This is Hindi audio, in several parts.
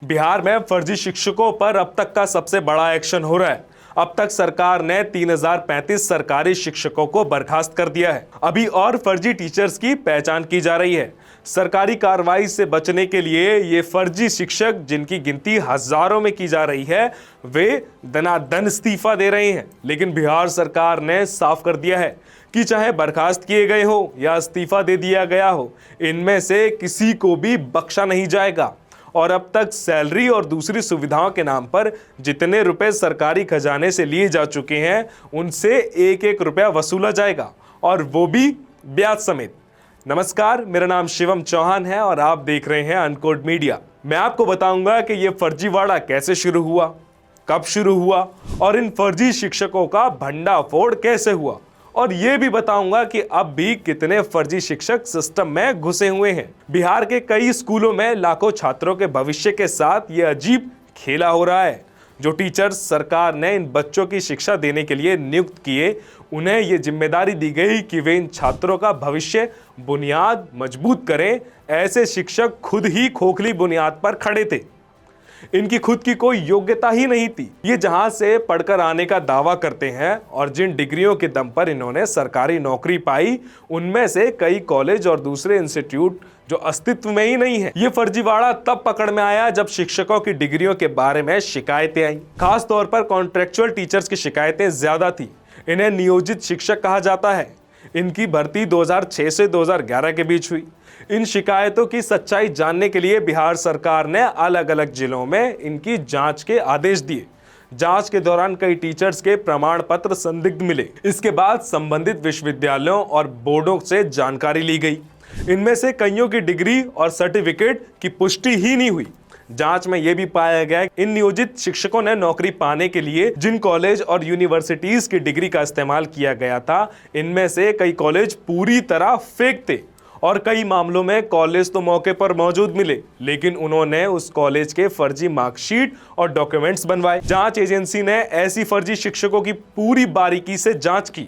बिहार में फर्जी शिक्षकों पर अब तक का सबसे बड़ा एक्शन हो रहा है। अब तक सरकार ने 3035 सरकारी शिक्षकों को बर्खास्त कर दिया है। अभी और फर्जी टीचर्स की पहचान की जा रही है। सरकारी कार्रवाई से बचने के लिए ये फर्जी शिक्षक, जिनकी गिनती हजारों में की जा रही है, वे दनादन इस्तीफा दे रहे हैं। लेकिन बिहार सरकार ने साफ कर दिया है कि चाहे बर्खास्त किए गए हो या इस्तीफा दे दिया गया हो, इनमें से किसी को भी बख्शा नहीं जाएगा। और अब तक सैलरी और दूसरी सुविधाओं के नाम पर जितने रुपए सरकारी खजाने से लिए जा चुके हैं, उनसे एक एक रुपया वसूला जाएगा, और वो भी ब्याज समेत। नमस्कार, मेरा नाम शिवम चौहान है और आप देख रहे हैं अनकोड मीडिया। मैं आपको बताऊंगा कि ये फर्जीवाड़ा कैसे शुरू हुआ, कब शुरू हुआ और इन फर्जी शिक्षकों का भंडाफोड़ कैसे हुआ, और ये भी बताऊंगा कि अब भी कितने फर्जी शिक्षक सिस्टम में घुसे हुए हैं। बिहार के कई स्कूलों में लाखों छात्रों के भविष्य के साथ ये अजीब खेला हो रहा है। जो टीचर्स सरकार ने इन बच्चों की शिक्षा देने के लिए नियुक्त किए, उन्हें ये जिम्मेदारी दी गई कि वे इन छात्रों का भविष्य बुनियाद मजबूत करें। ऐसे शिक्षक खुद ही खोखली बुनियाद पर खड़े थे। इनकी खुद की कोई योग्यता ही नहीं थी। ये जहां से पढ़कर आने का दावा करते हैं और जिन डिग्रियों के दम पर इन्होंने सरकारी नौकरी पाई, उनमें से कई कॉलेज और दूसरे इंस्टीट्यूट जो अस्तित्व में ही नहीं है। ये फर्जीवाड़ा तब पकड़ में आया जब शिक्षकों की डिग्रियों के बारे में शिकायतें आई। खास तौर पर कॉन्ट्रेक्चुअल टीचर्स की शिकायतें ज्यादा थी। इन्हें नियोजित शिक्षक कहा जाता है। इनकी भर्ती 2006 से 2011 के बीच हुई। इन शिकायतों की सच्चाई जानने के लिए बिहार सरकार ने अलग अलग जिलों में इनकी जांच के आदेश दिए। जांच के दौरान कई टीचर्स के प्रमाण पत्र संदिग्ध मिले। इसके बाद संबंधित विश्वविद्यालयों और बोर्डों से जानकारी ली गई। इनमें से कईयों की डिग्री और सर्टिफिकेट की पुष्टि ही नहीं हुई। जांच में यह भी पाया गया कि इन नियोजित शिक्षकों ने नौकरी पाने के लिए जिन कॉलेज और यूनिवर्सिटीज की डिग्री का इस्तेमाल किया गया था, इनमें से कई कॉलेज पूरी तरह फेक थे, और कई मामलों में कॉलेज तो मौके पर मौजूद मिले, लेकिन उन्होंने उस कॉलेज के फर्जी मार्कशीट और डॉक्यूमेंट्स बनवाए। जांच एजेंसी ने ऐसी फर्जी शिक्षकों की पूरी बारीकी से जांच की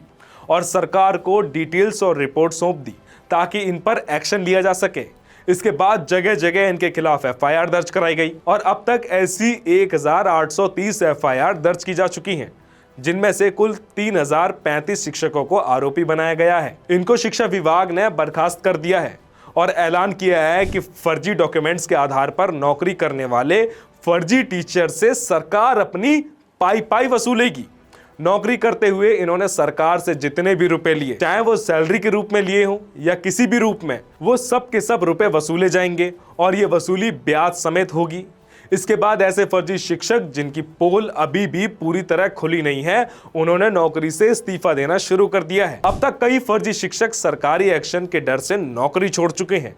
और सरकार को डिटेल्स और रिपोर्ट सौंप दी, ताकि इन पर एक्शन लिया जा सके। इसके बाद जगह जगह इनके खिलाफ एफआईआर दर्ज कराई गई, और अब तक ऐसी 1830 एफआईआर दर्ज की जा चुकी हैं, जिनमें से कुल 3035 शिक्षकों को आरोपी बनाया गया है। इनको शिक्षा विभाग ने बर्खास्त कर दिया है और ऐलान किया है कि फर्जी डॉक्यूमेंट्स के आधार पर नौकरी करने वाले फर्जी टीचर से सरकार अपनी पाई वसूलेगी। नौकरी करते हुए इन्होंने सरकार से जितने भी रुपए लिए, चाहे वो सैलरी के रूप में लिए हों या किसी भी रूप में, वो सब के सब रुपए वसूले जाएंगे, और ये वसूली ब्याज समेत होगी। इसके बाद ऐसे फर्जी शिक्षक, जिनकी पोल अभी भी पूरी तरह खुली नहीं है, उन्होंने नौकरी से इस्तीफा देना शुरू कर दिया है। अब तक कई फर्जी शिक्षक सरकारी एक्शन के डर से नौकरी छोड़ चुके हैं।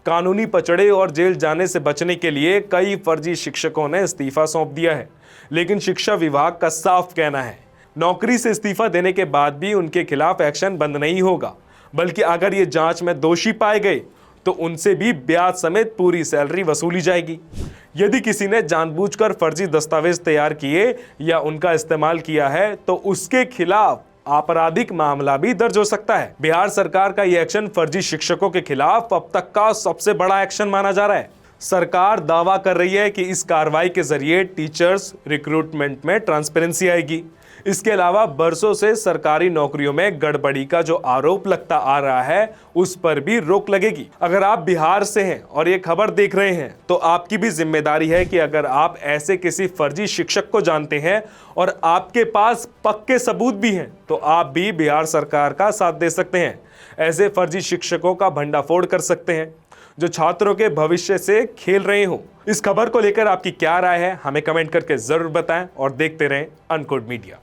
कानूनी पचड़े और जेल जाने से बचने के लिए कई फर्जी शिक्षकों ने इस्तीफा सौंप दिया है। लेकिन शिक्षा विभाग का साफ कहना है, नौकरी से इस्तीफा देने के बाद भी उनके खिलाफ एक्शन बंद नहीं होगा, बल्कि अगर ये जांच में दोषी पाए गए तो उनसे भी ब्याज समेत पूरी सैलरी वसूली जाएगी। यदि किसी ने जानबूझकर फर्जी दस्तावेज तैयार किए या उनका इस्तेमाल किया है, तो उसके खिलाफ आपराधिक मामला भी दर्ज हो सकता है। बिहार सरकार का यह एक्शन फर्जी शिक्षकों के खिलाफ अब तक का सबसे बड़ा एक्शन माना जा रहा है। सरकार दावा कर रही है कि इस कार्रवाई के जरिए टीचर्स रिक्रूटमेंट में ट्रांसपेरेंसी आएगी। इसके अलावा बरसों से सरकारी नौकरियों में गड़बड़ी का जो आरोप लगता आ रहा है, उस पर भी रोक लगेगी। अगर आप बिहार से हैं और ये खबर देख रहे हैं, तो आपकी भी जिम्मेदारी है कि अगर आप ऐसे किसी फर्जी शिक्षक को जानते हैं और आपके पास पक्के सबूत भी हैं, तो आप भी बिहार सरकार का साथ दे सकते हैं। ऐसे फर्जी शिक्षकों का भंडाफोड़ कर सकते हैं जो छात्रों के भविष्य से खेल रहे हो। इस खबर को लेकर आपकी क्या राय है, हमें कमेंट करके जरूर बताएं, और देखते रहें अनकोड मीडिया।